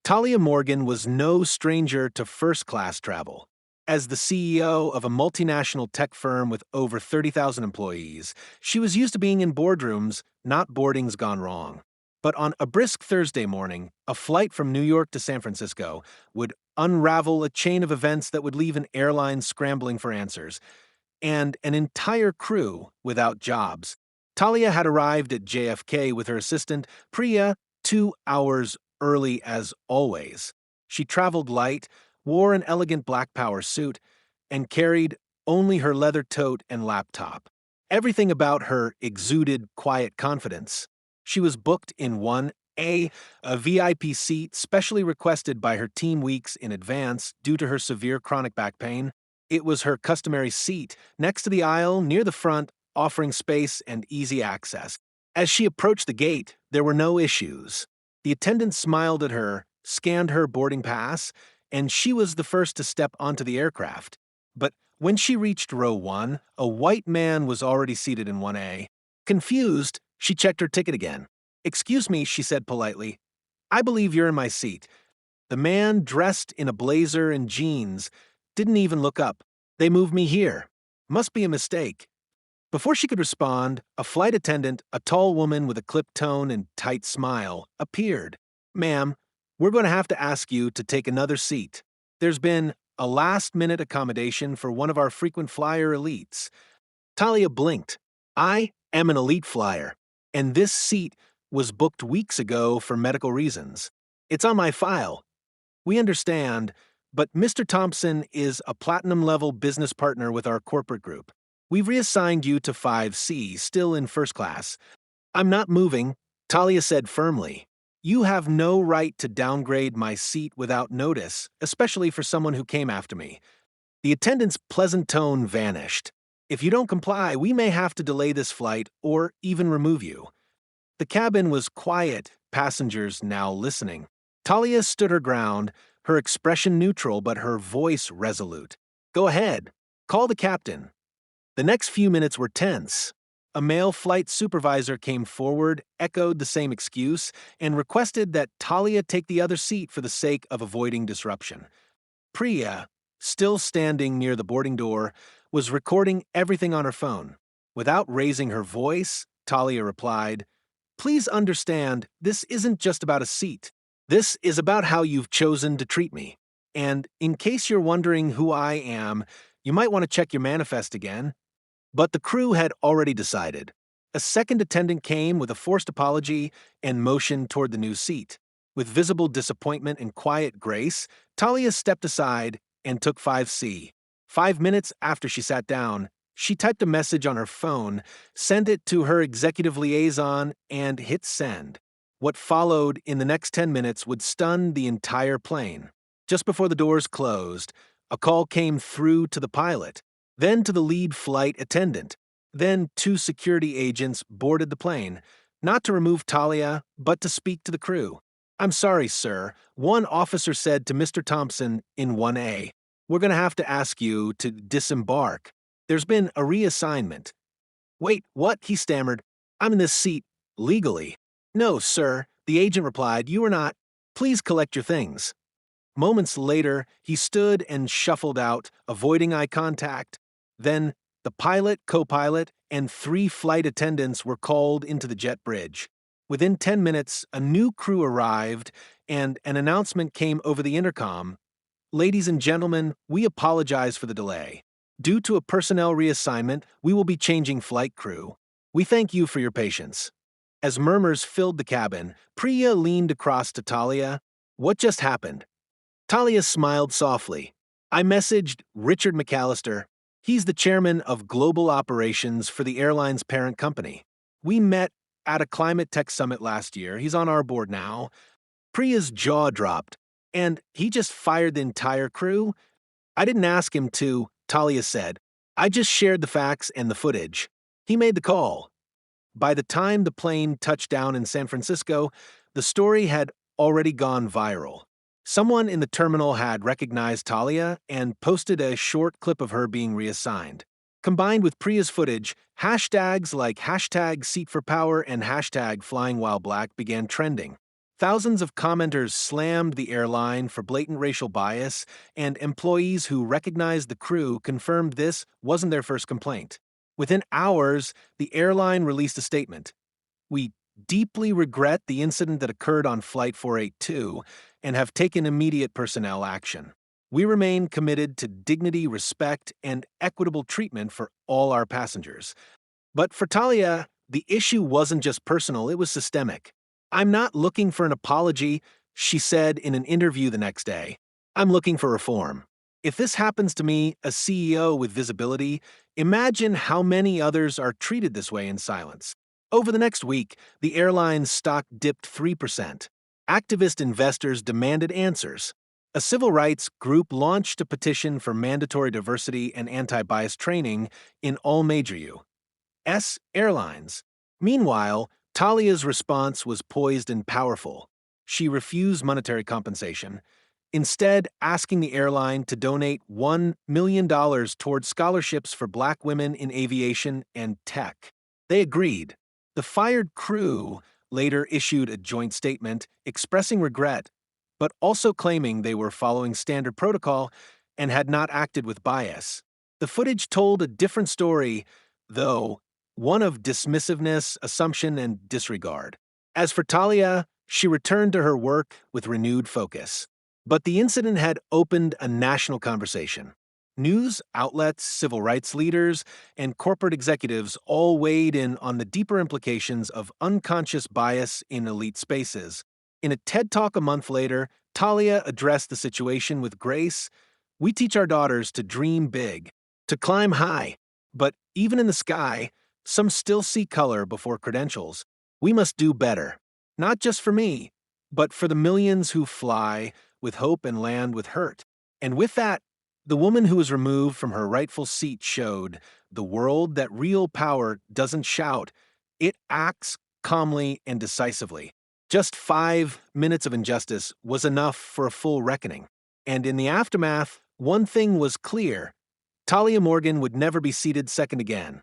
Talia Morgan was no stranger to first-class travel. As the CEO of a multinational tech firm with over 30,000 employees, she was used to being in boardrooms, not boardings gone wrong. But on a brisk Thursday morning, a flight from New York to San Francisco would unravel a chain of events that would leave an airline scrambling for answers, and an entire crew without jobs. Talia had arrived at JFK with her assistant, Priya, 2 hours early as always. She traveled light, wore an elegant black power suit, and carried only her leather tote and laptop. Everything about her exuded quiet confidence. She was booked in 1A, a VIP seat specially requested by her team weeks in advance due to her severe chronic back pain. It was her customary seat, next to the aisle, near the front, offering space and easy access. As she approached the gate, there were no issues. The attendant smiled at her, scanned her boarding pass, and she was the first to step onto the aircraft. But when she reached row 1, a white man was already seated in 1A. Confused, she checked her ticket again. "Excuse me," she said politely. "I believe you're in my seat." The man, dressed in a blazer and jeans, didn't even look up. "They moved me here. Must be a mistake." Before she could respond, a flight attendant, a tall woman with a clipped tone and tight smile, appeared. "Ma'am, we're going to have to ask you to take another seat. There's been a last-minute accommodation for one of our frequent flyer elites." Talia blinked. "I am an elite flyer, and this seat was booked weeks ago for medical reasons. It's on my file. We understand, but Mr. Thompson is a platinum-level business partner with our corporate group. We've reassigned you to 5C, still in first class." "I'm not moving," Talia said firmly. "You have no right to downgrade my seat without notice, especially for someone who came after me." The attendant's pleasant tone vanished. "If you don't comply, we may have to delay this flight or even remove you." The cabin was quiet, passengers now listening. Talia stood her ground, her expression neutral but her voice resolute. "Go ahead. Call the captain." The next few minutes were tense. A male flight supervisor came forward, echoed the same excuse, and requested that Talia take the other seat for the sake of avoiding disruption. Priya, still standing near the boarding door, was recording everything on her phone. Without raising her voice, Talia replied, "Please understand, this isn't just about a seat. This is about how you've chosen to treat me. And in case you're wondering who I am, you might want to check your manifest again." But the crew had already decided. A second attendant came with a forced apology and motioned toward the new seat. With visible disappointment and quiet grace, Talia stepped aside and took 5C. 5 minutes after she sat down, she typed a message on her phone, sent it to her executive liaison, and hit send. What followed in the next 10 minutes would stun the entire plane. Just before the doors closed, a call came through to the pilot, then to the lead flight attendant. Then 2 security agents boarded the plane, not to remove Talia, but to speak to the crew. "I'm sorry, sir," one officer said to Mr. Thompson in 1A. "We're going to have to ask you to disembark. There's been a reassignment." "Wait, what?" he stammered. "I'm in this seat, legally." "No, sir," the agent replied. "You are not. Please collect your things." Moments later, he stood and shuffled out, avoiding eye contact. Then, the pilot, co-pilot, and 3 flight attendants were called into the jet bridge. Within 10 minutes, a new crew arrived, and an announcement came over the intercom. "Ladies and gentlemen, we apologize for the delay. Due to a personnel reassignment, we will be changing flight crew. We thank you for your patience." As murmurs filled the cabin, Priya leaned across to Talia. "What just happened?" Talia smiled softly. "I messaged Richard McAllister. He's the chairman of global operations for the airline's parent company. We met at a climate tech summit last year. He's on our board now." Priya's jaw dropped. "And he just fired the entire crew?" "I didn't ask him to," Talia said. "I just shared the facts and the footage. He made the call." By the time the plane touched down in San Francisco, the story had already gone viral. Someone in the terminal had recognized Talia and posted a short clip of her being reassigned. Combined with Priya's footage, hashtags like #SeatForPower and #FlyingWhileBlack began trending. Thousands of commenters slammed the airline for blatant racial bias, and employees who recognized the crew confirmed this wasn't their first complaint. Within hours, the airline released a statement. We deeply regret the incident that occurred on Flight 482 and have taken immediate personnel action. We remain committed to dignity, respect, and equitable treatment for all our passengers. But for Talia, the issue wasn't just personal, it was systemic. I'm not looking for an apology, she said in an interview the next day. I'm looking for reform. If this happens to me, a CEO with visibility, imagine how many others are treated this way in silence. Over the next week, the airline's stock dipped 3%. Activist investors demanded answers. A civil rights group launched a petition for mandatory diversity and anti-bias training in all major U.S. airlines. Meanwhile, Talia's response was poised and powerful. She refused monetary compensation, instead asking the airline to donate $1 million towards scholarships for Black women in aviation and tech. They agreed. The fired crew later issued a joint statement expressing regret, but also claiming they were following standard protocol and had not acted with bias. The footage told a different story, though, one of dismissiveness, assumption, and disregard. As for Talia, she returned to her work with renewed focus. But the incident had opened a national conversation. News outlets, civil rights leaders, and corporate executives all weighed in on the deeper implications of unconscious bias in elite spaces. In a TED Talk a month later, Talia addressed the situation with grace. We teach our daughters to dream big, to climb high, but even in the sky, some still see color before credentials. We must do better, not just for me, but for the millions who fly with hope and land with hurt. And with that, the woman who was removed from her rightful seat showed the world that real power doesn't shout, it acts calmly and decisively. Just 5 minutes of injustice was enough for a full reckoning. And in the aftermath, one thing was clear. Talia Morgan would never be seated second again.